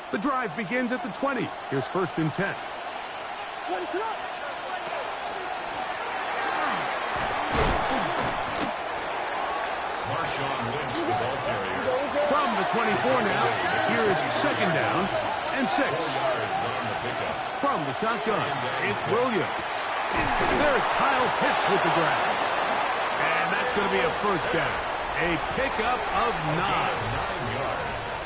The drive begins at the 20. Here's 1st and 10. From the 24 now, here is 2nd down and 6. From the shotgun, it's Williams. There's Kyle Pitts with the grab. And that's going to be a 1st down. A pickup of 9.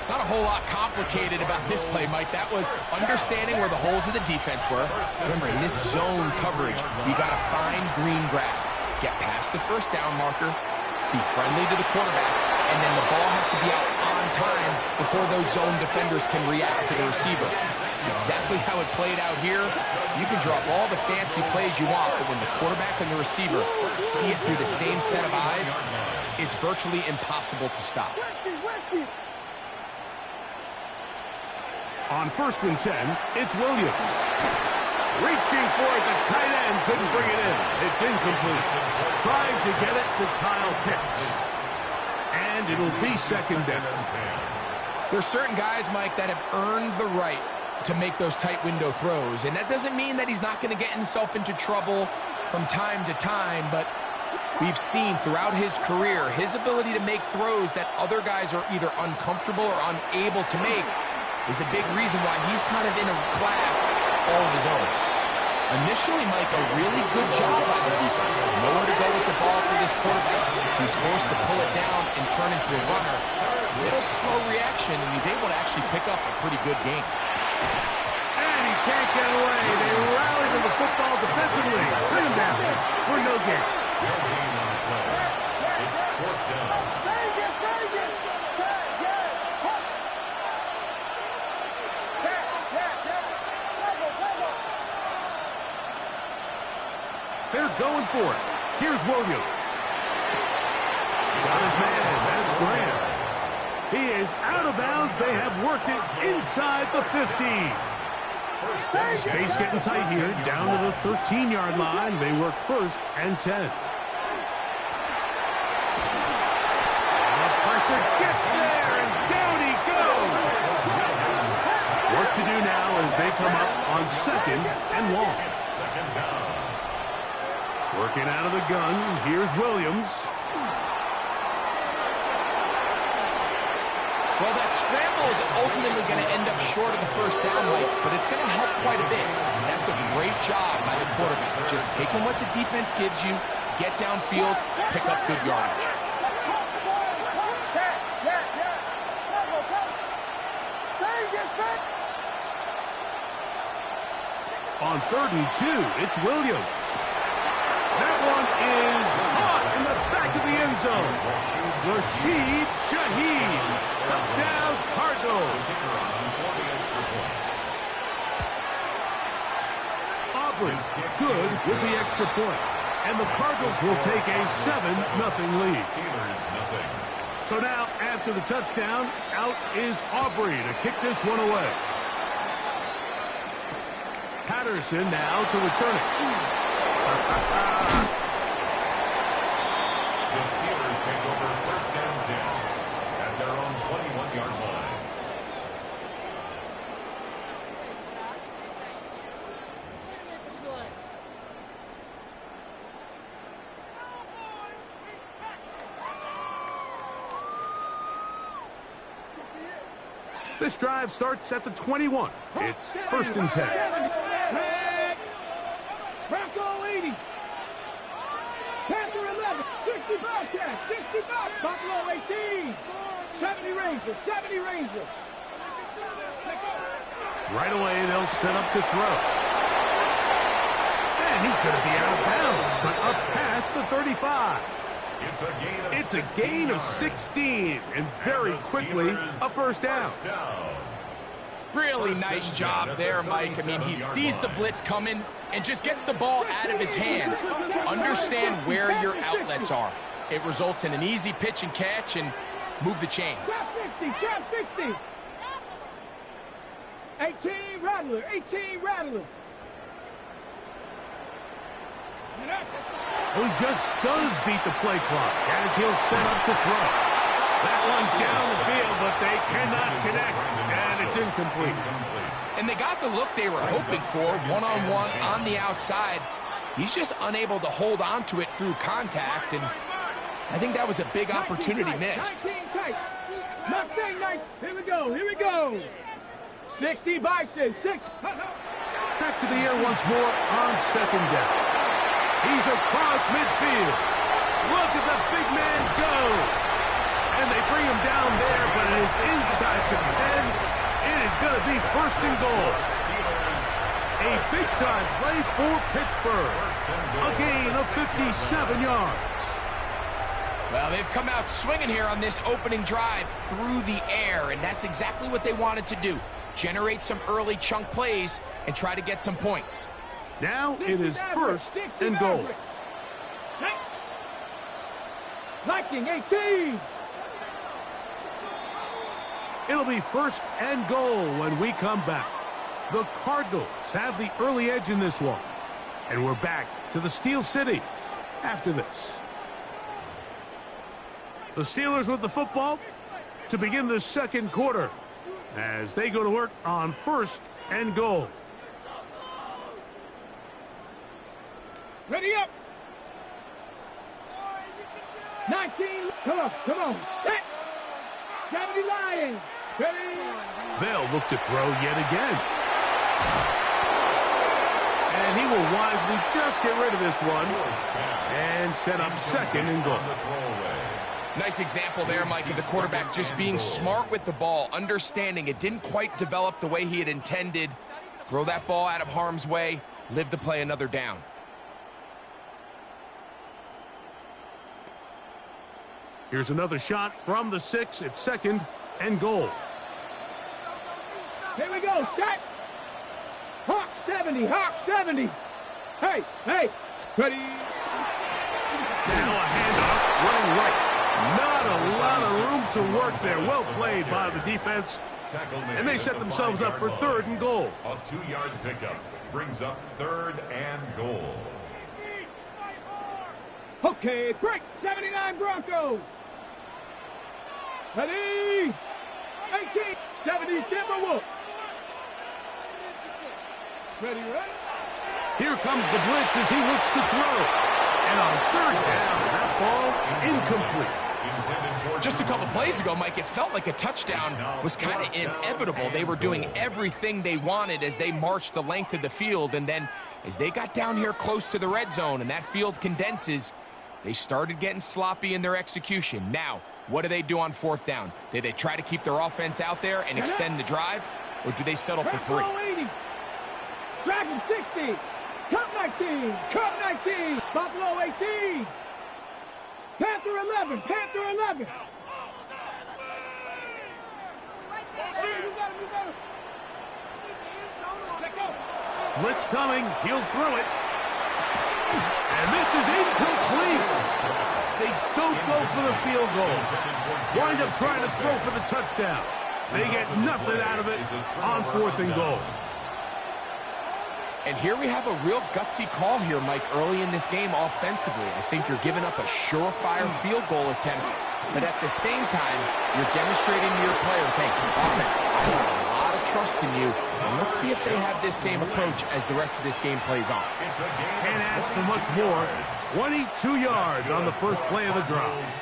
Not a whole lot complicated about this play, Mike. That was understanding where the holes of the defense were. Remember, in this zone coverage, you got to find green grass. Get past the 1st down marker, be friendly to the quarterback, and then the ball has to be out on time before those zone defenders can react to the receiver. It's exactly how it played out here. You can draw all the fancy plays you want, but when the quarterback and the receiver see it through the same set of eyes, it's virtually impossible to stop. On 1st and 10, it's Williams. Reaching for it, the tight end couldn't bring it in. It's incomplete. Trying to get it to Kyle Pitts. And it'll be 2nd down. There's certain guys, Mike, that have earned the right to make those tight window throws. And that doesn't mean that he's not going to get himself into trouble from time to time, but we've seen throughout his career his ability to make throws that other guys are either uncomfortable or unable to make is a big reason why he's kind of in a class all of his own. Initially, Mike, a really good job by the defense. Nowhere to go with the ball for this quarterback. He's forced to pull it down and turn into a runner. A little slow reaction, and he's able to actually pick up a pretty good game. And he can't get away. They rally to the football defensively. Bring him down for no gain. It's 4th down. They're going for it. Here's Williams. Got his man. That's Graham. He is out of bounds. They have worked it inside the 50. Space getting tight here. Down to the 13-yard line. They work 1st and 10. The pressure gets there, and down he goes. Work to do now as they come up on 2nd and long. Working out of the gun, here's Williams. Well, that scramble is ultimately going to end up short of the 1st down, Mike, but it's going to help quite a bit. That's a great job by the quarterback. Just taking what the defense gives you, get downfield, pick up good yardage. On 3rd and 2, it's Williams. That one is caught in the back of the end zone. Rashid Shaheed. Touchdown, Cardinals. Auburn's good with the extra point. And the Cardinals will take a 7-0 lead. So now, after the touchdown, out is Aubrey to kick this one away. Patterson now to return it. The Steelers take over 1st and 10 at their own 21-yard line. This drive starts at the 21. It's 1st and 10. Bronco 80. Panther 11. 60 Bobcat. 60 Bob. Buffalo 18. 70 Rangers. 70 Rangers. Right away, they'll set up to throw. And he's going to be out of bounds, but up past the 35. It's a gain of 16, and very quickly, a 1st down. Really nice job there, Mike. I mean, he sees the blitz coming and just gets the ball out of his hands. Understand where your outlets are. It results in an easy pitch and catch and move the chains. Trap 60, trap 60. 18 Rattler, 18 Rattler. He just does beat the play clock as he'll set up to throw. That one down the field, but they cannot connect, and it's incomplete. And they got the look they were hoping for, one-on-one on the outside. He's just unable to hold on to it through contact, and I think that was a big opportunity missed. 19 tight. Not saying 19. Here we go. Here we go. 60 Bison. 6. Back to the air once more on second down. He's across midfield. Look at the big man go. And they bring him down there, but it is inside the 10. It is going to be first and goal. A big-time play for Pittsburgh. A gain of 57 yards. Well, they've come out swinging here on this opening drive through the air, and that's exactly what they wanted to do. Generate some early chunk plays and try to get some points. Now it is first and goal. Liking 18. It'll be first and goal when we come back. The Cardinals have the early edge in this one. And we're back to the Steel City after this. The Steelers with the football to begin the second quarter as they go to work on first and goal. Ready up. 19. Come on. Set. 70 Lions. Ready. They'll look to throw yet again. And he will wisely just get rid of this one and set up second and goal. Nice example there, Mike, of the quarterback just being smart with the ball, understanding it didn't quite develop the way he had intended. Throw that ball out of harm's way, live to play another down. Here's another shot from the 6 at second and goal. Here we go. Set. Hawk 70. Hawk 70. Hey. Ready. Now a handoff running right. Not a lot of room to work there. Well played by the defense. And they set themselves up for third and goal. A 2-yard pickup brings up third and goal. Okay, break. 79 Broncos. Ready. 18. 70 Timberwolves. Ready. Here comes the blitz as he looks to throw. And on third down, that ball incomplete. Just a couple plays ago, Mike, it felt like a touchdown was kind of inevitable. They were doing everything they wanted as they marched the length of the field, and then as they got down here close to the red zone and that field condenses, they started getting sloppy in their execution. Now, what do they do on fourth down? Do they try to keep their offense out there and extend the drive, or do they settle for 3? 80. Dragon 60. Cup 19. Cup 19. Buffalo 18. Panther 11. Panther 11. Blitz coming. He'll throw it. And this is incomplete. They don't go for the field goal. Wind up trying to throw for the touchdown. They get nothing out of it on fourth and goal. And here we have a real gutsy call here, Mike, early in this game offensively. I think you're giving up a surefire field goal attempt, but at the same time, you're demonstrating to your players, hey, offense, I have a lot of trust in you, and let's see if they have this same approach as the rest of this game plays on. Can't ask for much more. 22 yards on the first play of the drive.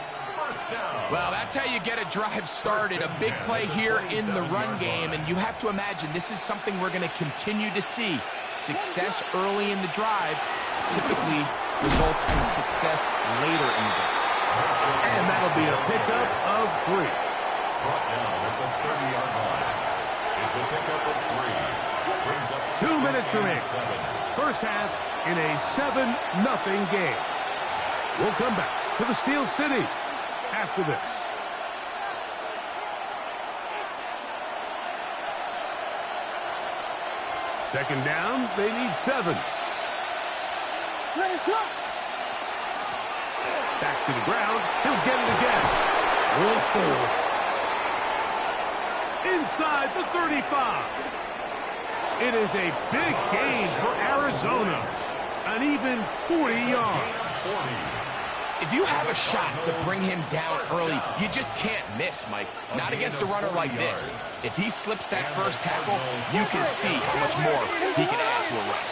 Well, that's how you get a drive started. A big play here in the run game, and you have to imagine this is something we're going to continue to see. Success early in the drive typically results in success later in the game. And that'll be a pickup of 3. Brought down at the 30-yard line. It's a pickup of 3. Brings up 2 minutes remaining. First half in a 7-0 game. We'll come back to the Steel City after this. Second down, they need 7. Back to the ground, he'll get it again. Whoa. Inside the 35. It is a big gain for Arizona. An even 40 yards. If you have a shot to bring him down early, you just can't miss, Mike. Not against a runner like this. If he slips that first tackle, you can see how much more he can add to a run.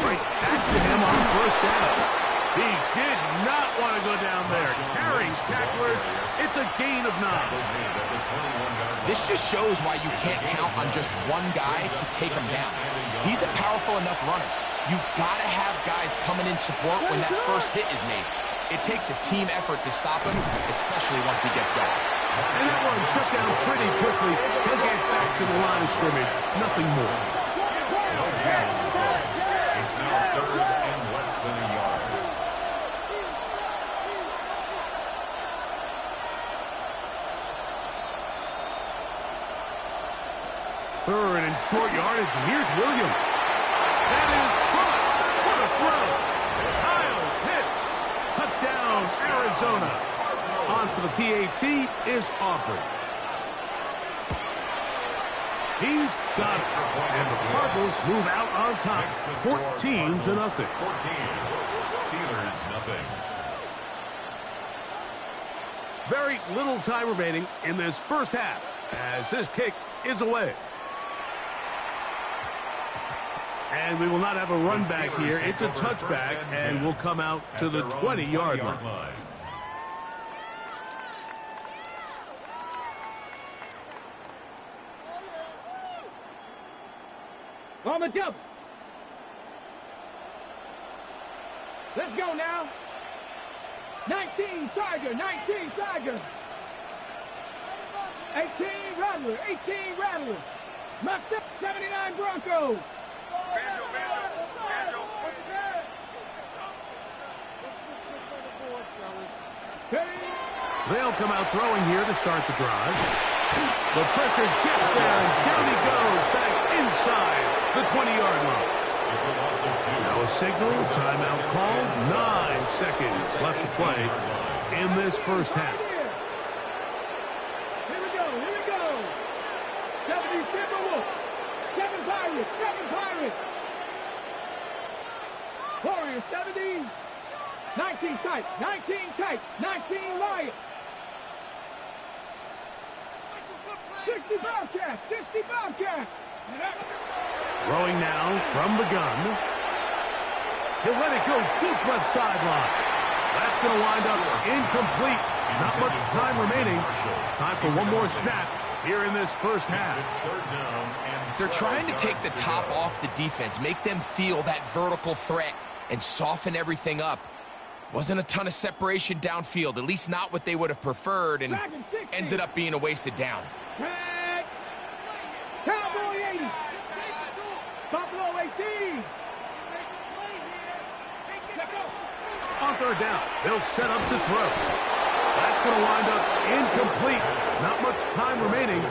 Right back to him on first down. He did not want to go down there. Carrying tacklers, it's a gain of 9. This just shows why you can't count on just one guy to take him down. He's a powerful enough runner. You gotta have guys coming in support when that first hit is made. It takes a team effort to stop him, especially once he gets going. And that one shut down pretty quickly. He'll get back to the line of scrimmage. Nothing more. It's now 3rd and less than a yard. Third and short yardage, and here's Williams. That is caught. What a throw. Kyle Pitts. Touchdown, Arizona. On for the PAT is Aubrey. He's got it. And the Cardinals move out on top, 14-0. 14. Steelers, nothing. Very little time remaining in this first half as this kick is away. And we will not have a run back here. It's a touchback, and we'll come out to the 20-yard line. On the double. Let's go now. 19 Tiger, 19 Tiger. 18 Rattler, 18 Rattler. Mucked up 79 Broncos. They'll come out throwing here to start the drive. The pressure gets there, and down he goes back inside the 20-yard line. It's a loss of 2. Now a signal, timeout called. 9 seconds left to play in this first half. Here we go, here we go. 70 Timberwolves, 7 Pirates, 7 Pirates. Warriors, 70. 19 tight, 19 tight, 19 Lions. 60 Bobcats, 60 Bobcats. Throwing now from the gun. He'll let it go deep left sideline. That's going to wind up incomplete. Not much time remaining. Time for one more snap here in this first half. They're trying to take the top off the defense, make them feel that vertical threat, and soften everything up. Wasn't a ton of separation downfield, at least not what they would have preferred, and ends it up being a wasted down. Cowboy 80. Buffalo 18. On third down, they'll set up to throw. That's going to wind up incomplete. Not much time remaining.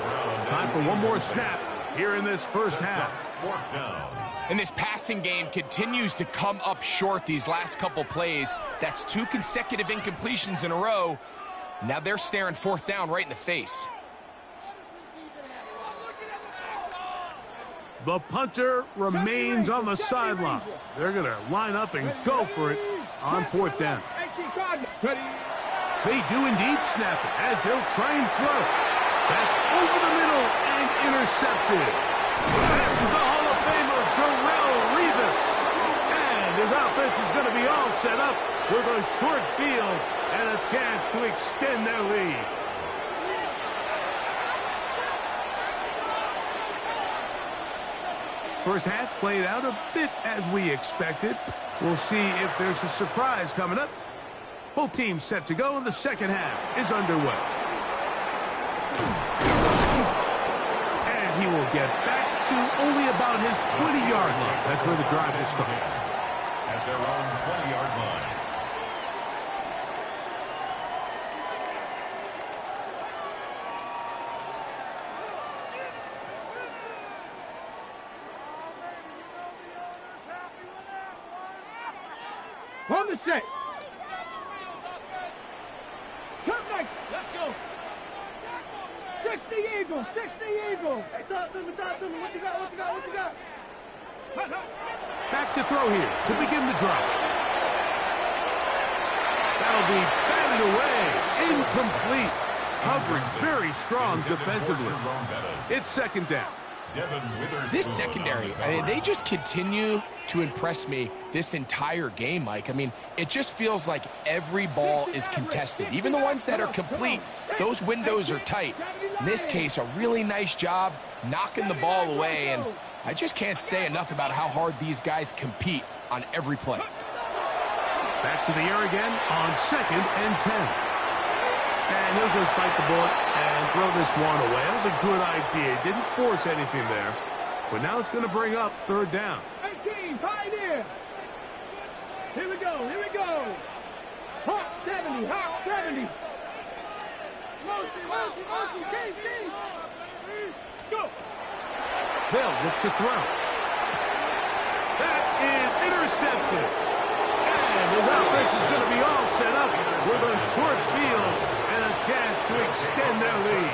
Time for one more snap here in this first half. 4th down. And this passing game continues to come up short these last couple plays. That's 2 consecutive incompletions in a row. Now they're staring 4th down right in the face. The punter remains on the sideline. They're going to line up and go for it on 4th down. They do indeed snap it as they'll try and throw. That's over the middle and intercepted. That's the Hall of Famer, Darrelle Revis. And his offense is going to be all set up with a short field and a chance to extend their lead. First half played out a bit as we expected. We'll see if there's a surprise coming up. Both teams set to go, and the second half is underway. And he will get back to only about his 20-yard line. That's where the drive will start. At their own 20-yard line. On the set. Come next. Let's go. 60 Eagles. 60 Eagles. Hey, talk to me. What you got? Back to throw here to begin the drive. That'll be batted away. Incomplete. Coverage very strong defensively. It's second down. This secondary, they just continue to impress me this entire game, Mike. I mean, it just feels like every ball is contested. Even the ones that are complete, those windows are tight. In this case, a really nice job knocking the ball away, and I just can't say enough about how hard these guys compete on every play. Back to the air again on 2nd and 10. And he'll just bite the bullet and throw this one away. That was a good idea. Didn't force anything there. But now it's going to bring up 3rd down. 18, pioneer. Here we go, here we go. Hawk 70, Hawk 70. Motion, change. Go. They'll look to throw. That is intercepted. And his offense is going to be all set up with a short field and a chance to extend their lead.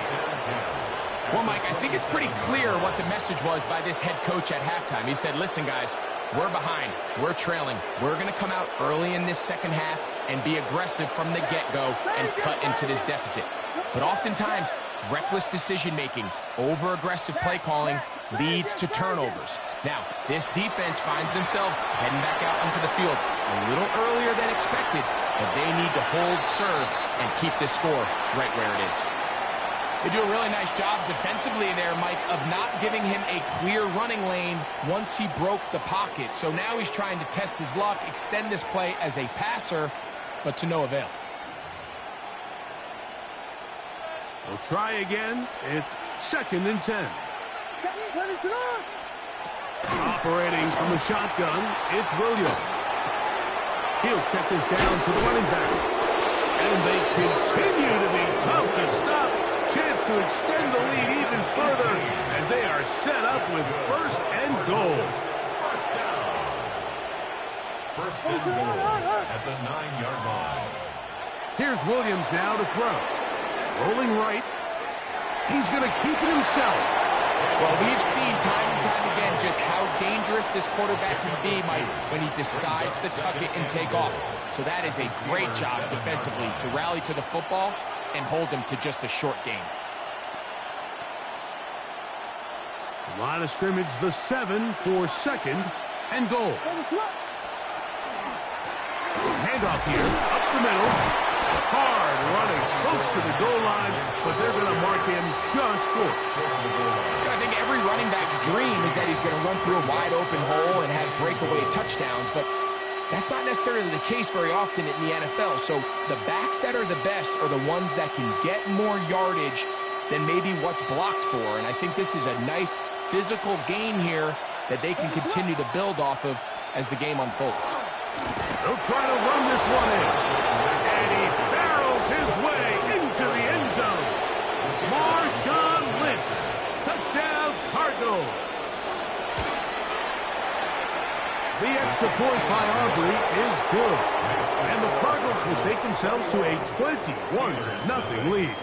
Well, Mike, I think it's pretty clear what the message was by this head coach at halftime. He said, listen, guys, we're behind. We're trailing. We're going to come out early in this second half and be aggressive from the get-go and cut into this deficit. But oftentimes, reckless decision-making, over-aggressive play calling leads to turnovers. Now, this defense finds themselves heading back out onto the field a little earlier than expected, but they need to hold serve and keep this score right where it is. They do a really nice job defensively there, Mike, of not giving him a clear running lane once he broke the pocket. So now he's trying to test his luck, extend this play as a passer, but to no avail. We'll try again. It's 2nd and 10. Operating from the shotgun, it's Williams. He'll check this down to the running back. And they continue to be tough to stop. Chance to extend the lead even further as they are set up with 1st and goal. First and goal at the 9-yard line. Here's Williams now to throw. Rolling right. He's going to keep it himself. Well, we've seen time and time again just how dangerous this quarterback can be, Mike, when he decides to tuck it and take off. So that is a great job defensively to rally to the football and hold him to just a short gain. Line of scrimmage, the 7 for 2nd and goal. Handoff here, up the middle. Hard running, close to the goal line, but they're going to mark him just short. I think every running back's dream is that he's going to run through a wide open hole and have breakaway touchdowns, but that's not necessarily the case very often in the NFL. So the backs that are the best are the ones that can get more yardage than maybe what's blocked for. And I think this is a nice physical gain here that they can continue to build off of as the game unfolds. They'll try to run this one in. And he barrels his way into the end zone. Marshawn Lynch. Touchdown, Cardinals. The extra point by Aubrey is good. And the Cardinals will take themselves to a 21-0 lead.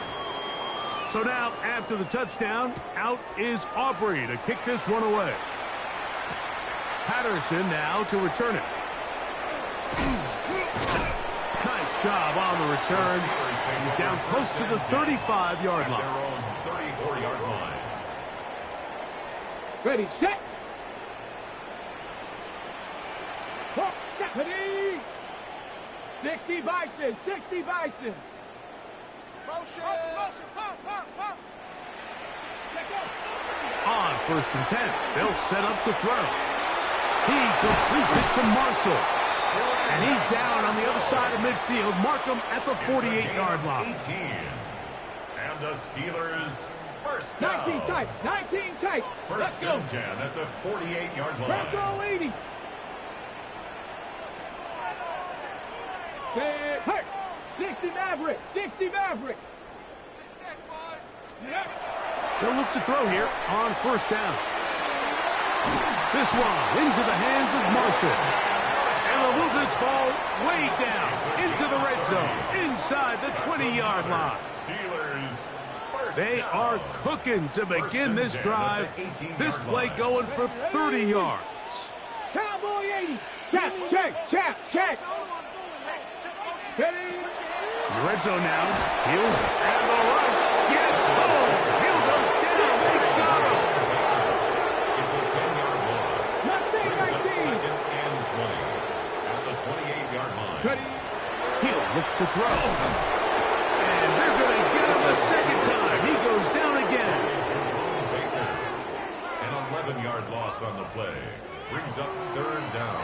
So now, after the touchdown, out is Aubrey to kick this one away. Patterson now to return it. Nice job on the return. He's down close to the 35-yard line. 34-yard line. Ready, set. Hawk Stephanie. 60 Bison, 60 Bison. Motion, pop. On 1st and 10, they'll set up to throw. He completes it to Marshall. And he's down on the other side of midfield. Mark him at the 48-yard line. 18. And the Steelers first down. 19 tight. Let's First go. and 10 at the 48-yard line. Press all 80. Set, hurt. 60 Maverick. 60 Maverick. Yeah. They'll look to throw here on 1st down. This one into the hands of Marshall. And they'll move this ball way down into the red zone, inside the 20-yard line. Steelers first They down. are cooking to begin this drive. This play going for 30 yards. Cowboy 80. Check, check, check, check. Steady. The red zone now. Heels and the rush. Gets home. He'll go down. They got him. It's a 10-yard loss. Brings up 19. second and 20 at the 28-yard line. Ready. He'll look to throw. And they're going to get him the second time. He goes down again. Baker. An 11-yard loss on the play. Brings up third down.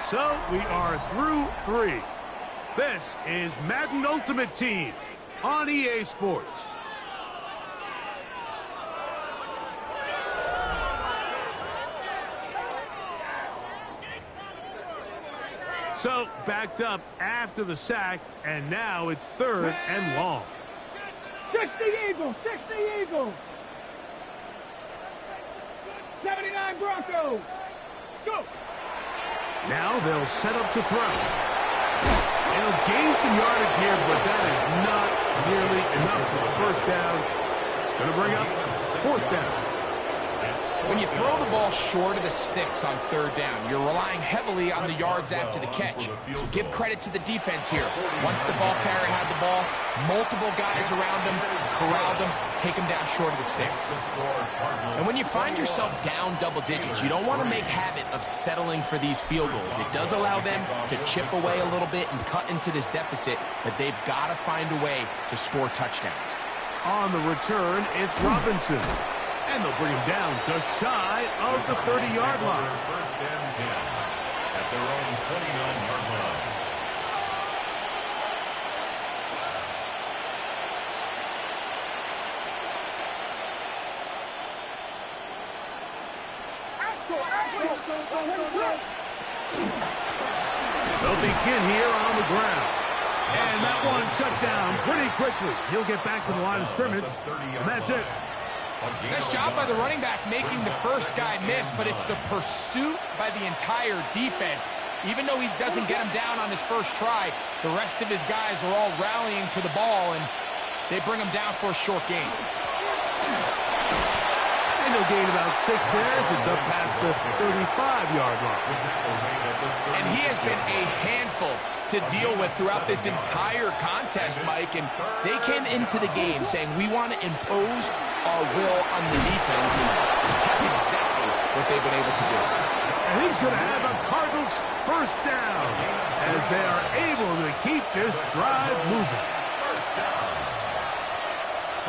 So we are through 3. This is Madden Ultimate Team on EA Sports. So backed up after the sack, and now it's 3rd and long. 60 Eagles, 60 Eagles. 79 Broncos. Go. Now they'll set up to throw. He'll gain some yardage here, but that is not nearly enough for the first down. It's going to bring up 4th down. When you throw the ball short of the sticks on 3rd down, you're relying heavily on the yards after the catch. So give credit to the defense here. Once the ball carrier had the ball, multiple guys around him, corralled him, take him down short of the sticks. And when you find yourself down double digits, you don't want to make habit of settling for these field goals. It does allow them to chip away a little bit and cut into this deficit, but they've got to find a way to score touchdowns. On the return, it's Robinson. And they'll bring him down just shy of the 30-yard line. First and 10 at their own 29-yard line. They'll begin here on the ground. And that one shut down pretty quickly. He'll get back to the line of scrimmage, and that's it. Nice job by the running back making the first guy miss, but it's the pursuit by the entire defense. Even though he doesn't get him down on his first try, the rest of his guys are all rallying to the ball, and they bring him down for a short gain. And they'll gain about 6 there as it's up past the 35-yard line. And he has been a handful to deal with throughout this entire contest, Mike. And they came into the game saying, we want to impose our will on the defense. And that's exactly what they've been able to do. And he's going to have a Cardinals first down as they are able to keep this drive moving. First down.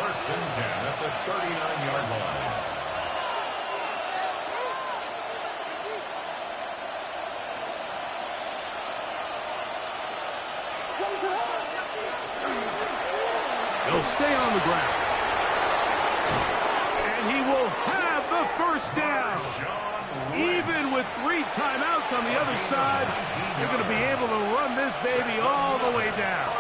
First and 10 at the 39-yard line. He'll stay on the ground. And he will have the first down. Even with 3 timeouts on the other side, you're going to be able to run this baby all the way down.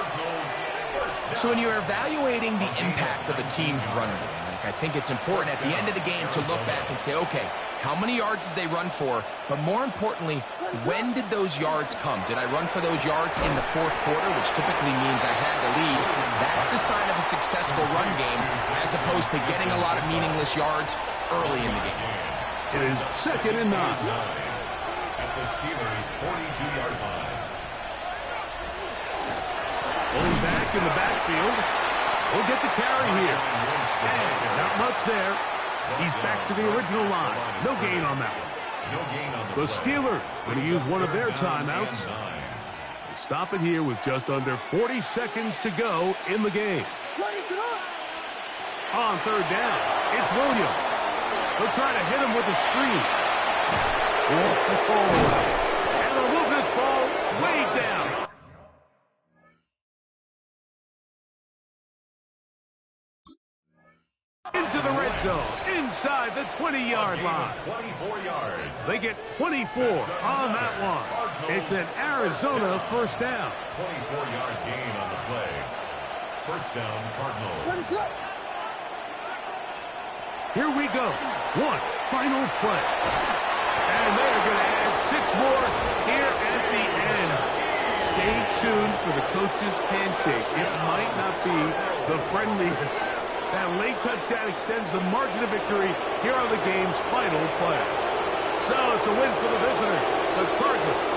So when you're evaluating the impact of a team's run game, I think it's important at the end of the game to look back and say, okay, how many yards did they run for? But more importantly, when did those yards come? Did I run for those yards in the 4th quarter, which typically means I had the lead? That's the sign of a successful run game, as opposed to getting a lot of meaningless yards early in the game. It is 2nd and 9. At the Steelers' 42-yard line. Pulling back in the backfield. We'll get the carry here. And not much there. He's back to the original line. No gain on that one. No gain on The Steelers going to use one of their timeouts. Stop it here with just under 40 seconds to go in the game. On 3rd down, it's Williams. They'll try to hit him with a screen. And they'll move this ball way down. Into the red zone, inside the 20-yard line. 24 yards. They get 24 on that one. It's an Arizona first down. 24-yard gain on the play. First down, Cardinals. Here we go. One final play. And they're going to add 6 more here at the end. Stay tuned for the coach's handshake. It might not be the friendliest. That late touchdown extends the margin of victory here on the game's final play. So it's a win for the visitors. The Cardinals